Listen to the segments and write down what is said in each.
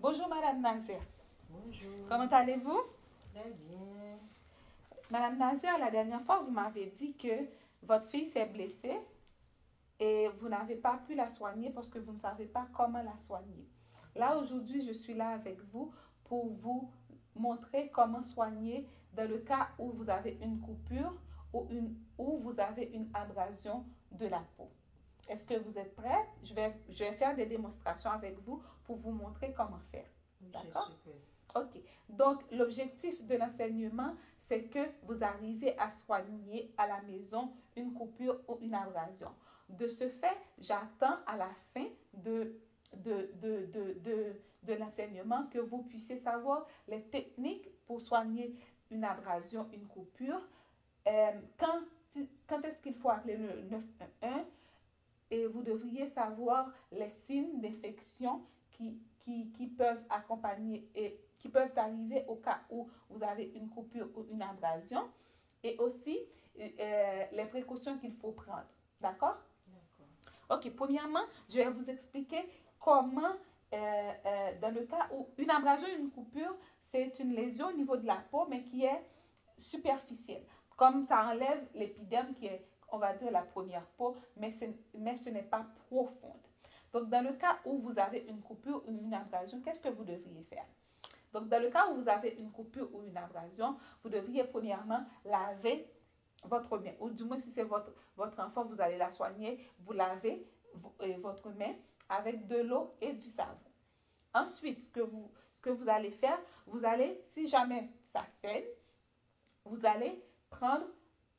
Bonjour Madame Nazer. Bonjour, Comment allez-vous? très bien. Madame Nazer, la dernière fois, vous m'avez dit que votre fille s'est blessée et vous n'avez pas pu la soigner parce que vous ne savez pas comment la soigner. Là, aujourd'hui, je suis là avec vous pour vous montrer comment soigner dans le cas où vous avez une coupure ou vous avez une abrasion de la peau. Est-ce que vous êtes prête? Je vais faire des démonstrations avec vous pour vous montrer comment faire. Oui, je D'accord? suis prête. OK. Donc, l'objectif de l'enseignement, c'est que vous arrivez à soigner à la maison une coupure ou une abrasion. De ce fait, j'attends à la fin de l'enseignement que vous puissiez savoir les techniques pour soigner une abrasion, une coupure. Euh, quand quand est-ce qu'il faut appeler le 911 et vous devriez savoir les signes d'infection qui peuvent accompagner et qui peuvent arriver au cas où vous avez une coupure ou une abrasion et aussi les précautions qu'il faut prendre. D'accord? D'accord. Ok, premièrement, je vais vous expliquer comment, dans le cas où une abrasion, une coupure, c'est une lésion au niveau de la peau, mais qui est superficielle. Comme ça enlève l'épiderme qui est, on va dire, la première peau, mais ce n'est pas profonde. Donc, dans le cas où vous avez une coupure ou une abrasion, qu'est-ce que vous devriez faire? Donc, dans le cas où vous avez une coupure ou une abrasion, vous devriez premièrement laver votre main, ou du moins si c'est votre enfant, vous allez la soigner, vous lavez votre main avec de l'eau et du savon. Ensuite, ce que vous allez faire, vous allez, si jamais ça saigne, vous allez prendre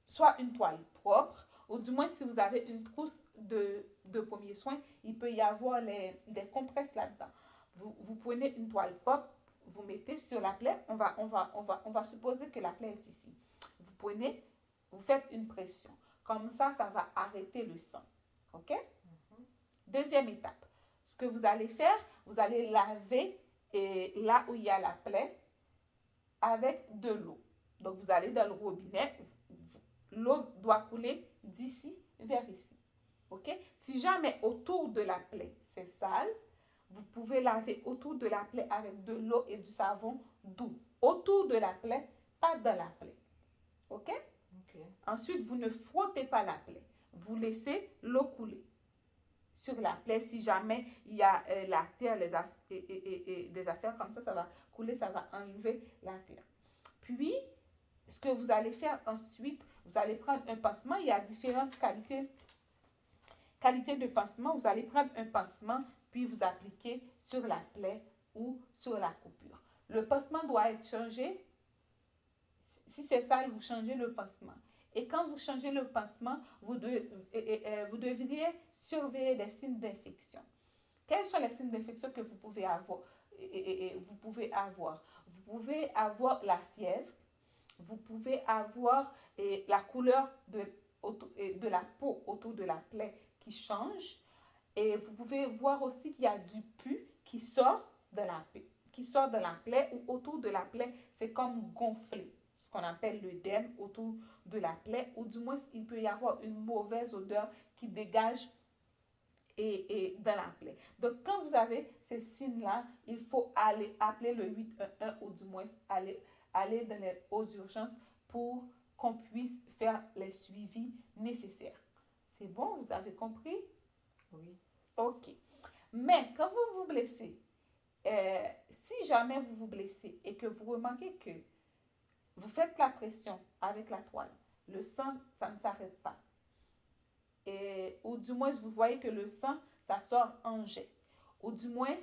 soit une toile propre, ou du moins si vous avez une trousse de premiers soins, il peut y avoir des compresses là-dedans. Vous prenez une toile propre, vous mettez sur la plaie, on va supposer que la plaie est ici. Vous prenez, vous faites une pression. Comme ça va arrêter le sang. OK? Mhm. Deuxième étape. Ce que vous allez faire, vous allez laver là où il y a la plaie avec de l'eau. Donc, vous allez dans le robinet, l'eau doit couler d'ici vers ici. OK? Si jamais autour de la plaie, c'est sale, vous pouvez laver autour de la plaie avec de l'eau et du savon doux. Autour de la plaie, pas dans la plaie. OK? Ok. Ensuite, vous ne frottez pas la plaie. Vous laissez l'eau couler sur la plaie. Si jamais il y a la terre et des affaires comme ça va couler, ça va enlever la terre. Puis, ce que vous allez faire ensuite, vous allez prendre un pansement. Il y a différentes qualités de pansement. Vous allez prendre un pansement, puis vous appliquer sur la plaie ou sur la coupure. Le pansement doit être changé. Si c'est sale, vous changez le pansement. Et quand vous changez le pansement, vous devriez surveiller des signes d'infection. Quels sont les signes d'infection que vous pouvez avoir? Vous pouvez avoir la fièvre, vous pouvez avoir la couleur de la peau autour de la plaie qui change. Et vous pouvez voir aussi qu'il y a du pus qui sort de la plaie ou autour de la plaie, c'est comme gonflé, ce qu'on appelle l'œdème autour de la plaie, ou du moins il peut y avoir une mauvaise odeur qui dégage dans la plaie. Donc, quand vous avez ces signes-là, il faut aller appeler le 811 ou du moins aller aux urgences pour qu'on puisse faire les suivis nécessaires. C'est bon, vous avez compris? Oui. OK. Mais quand vous vous blessez, si jamais vous vous blessez et que vous remarquez que vous faites la pression avec la toile, le sang, ça ne s'arrête pas. Ou du moins, vous voyez que le sang, ça sort en jet. Ou du moins,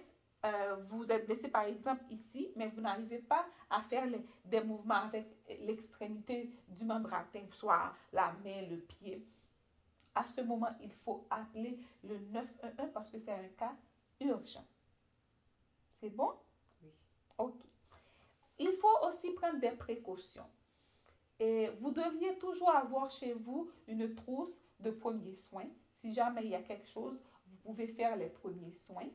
vous êtes blessé par exemple ici, mais vous n'arrivez pas à faire des mouvements avec l'extrémité du membre atteint, soit la main, le pied. À ce moment, il faut appeler le 911 parce que c'est un cas urgent. C'est bon? Oui. OK. Il faut aussi prendre des précautions. Et vous devriez toujours avoir chez vous une trousse de premiers soins. Si jamais il y a quelque chose, vous pouvez faire les premiers soins.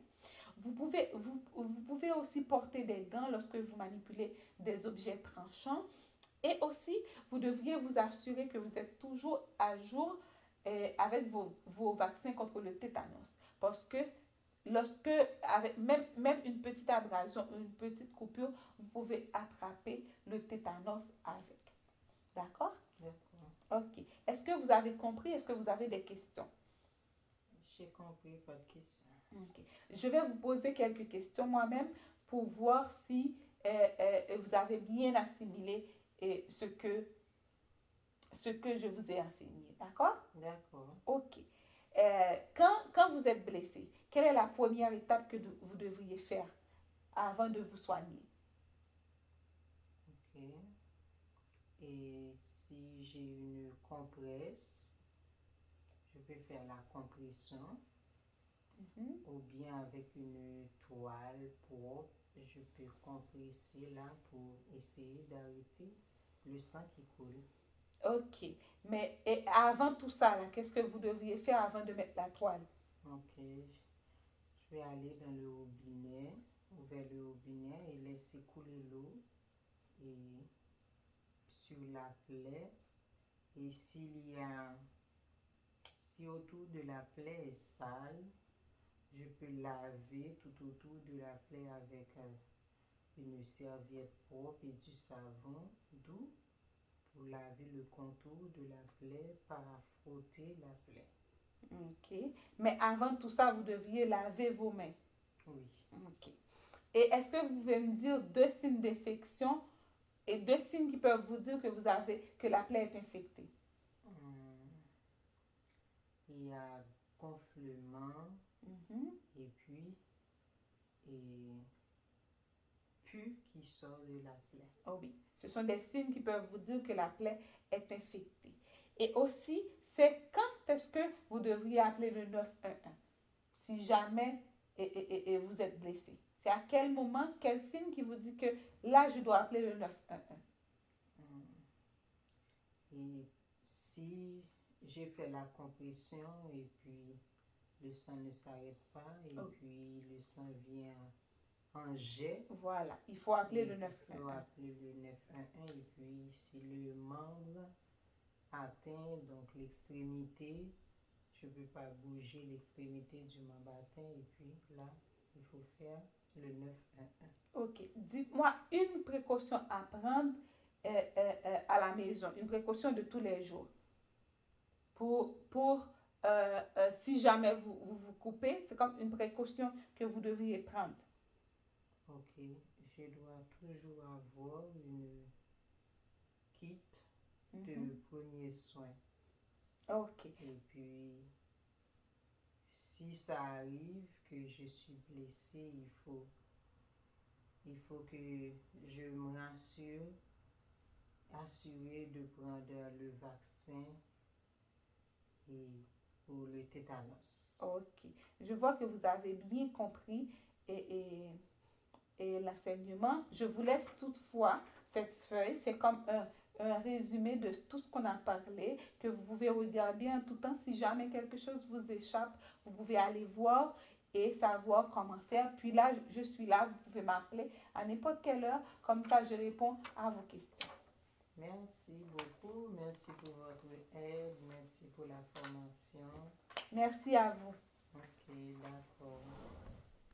Vous pouvez aussi porter des gants lorsque vous manipulez des objets tranchants. Et aussi, vous devriez vous assurer que vous êtes toujours à jour avec vos vaccins contre le tétanos. Parce que lorsque, avec même une petite abrasion, une petite coupure, vous pouvez attraper le tétanos avec. D'accord? D'accord. OK. Est-ce que vous avez compris? Est-ce que vous avez des questions? J'ai compris, pas de question. OK. Je vais vous poser quelques questions moi-même pour voir si vous avez bien assimilé ce que je vous ai enseigné. D'accord? D'accord. OK. Quand vous êtes blessé, quelle est la première étape que vous devriez faire avant de vous soigner? Ok. Et si j'ai une compresse, je peux faire la compression Mhm. ou bien avec une toile propre, je peux compresser là pour essayer d'arrêter le sang qui coule. OK. Mais avant tout ça, là, qu'est-ce que vous devriez faire avant de mettre la toile? Ok, je vais aller dans le robinet, ouvrir le robinet et laisser couler l'eau et sur la plaie. Et si autour de la plaie est sale, je peux laver tout autour de la plaie avec une serviette propre et du savon doux pour laver le contour de la plaie par frotter la plaie. OK. Mais avant tout ça, vous devriez laver vos mains. Oui. OK. Et est-ce que vous pouvez me dire deux signes d'infection et deux signes qui peuvent vous dire que la plaie est infectée? Hum, Il y a gonflement Mhm. et puis et pus qui sort de la plaie. Oh oui, ce sont des signes qui peuvent vous dire que la plaie est infectée. Et aussi, c'est quand est-ce que vous devriez appeler le 911 si jamais et vous êtes blessé. C'est à quel moment, quel signe qui vous dit que là, je dois appeler le 911? Hum, Et si j'ai fait la compression et puis le sang ne s'arrête pas et Oh. puis le sang vient en jet, Voilà, il faut appeler le il faut 911. appeler le 911 et puis si le membre atteint donc l'extrémité, je ne peux pas bouger l'extrémité du membre atteint et puis là, il faut faire le 911. OK. Dites-moi une précaution à prendre à la maison, une précaution de tous les jours. Pour si jamais vous coupez, c'est comme une précaution que vous devriez prendre. Ok, je dois toujours avoir une kit de Mhm. premiers soins. OK. Et puis, si ça arrive que je suis blessée, il faut que je me assurer de prendre le vaccin et pour le tétanos. OK. Je vois que vous avez bien compris et, et l'enseignement. Je vous laisse toutefois cette feuille. C'est comme un résumé de tout ce qu'on a parlé, que vous pouvez regarder en tout temps. Si jamais quelque chose vous échappe, vous pouvez aller voir et savoir comment faire. Puis là, je suis là, vous pouvez m'appeler à n'importe quelle heure. Comme ça, je réponds à vos questions. Merci beaucoup, merci pour votre aide, merci pour la formation. Merci à vous. Ok, d'accord.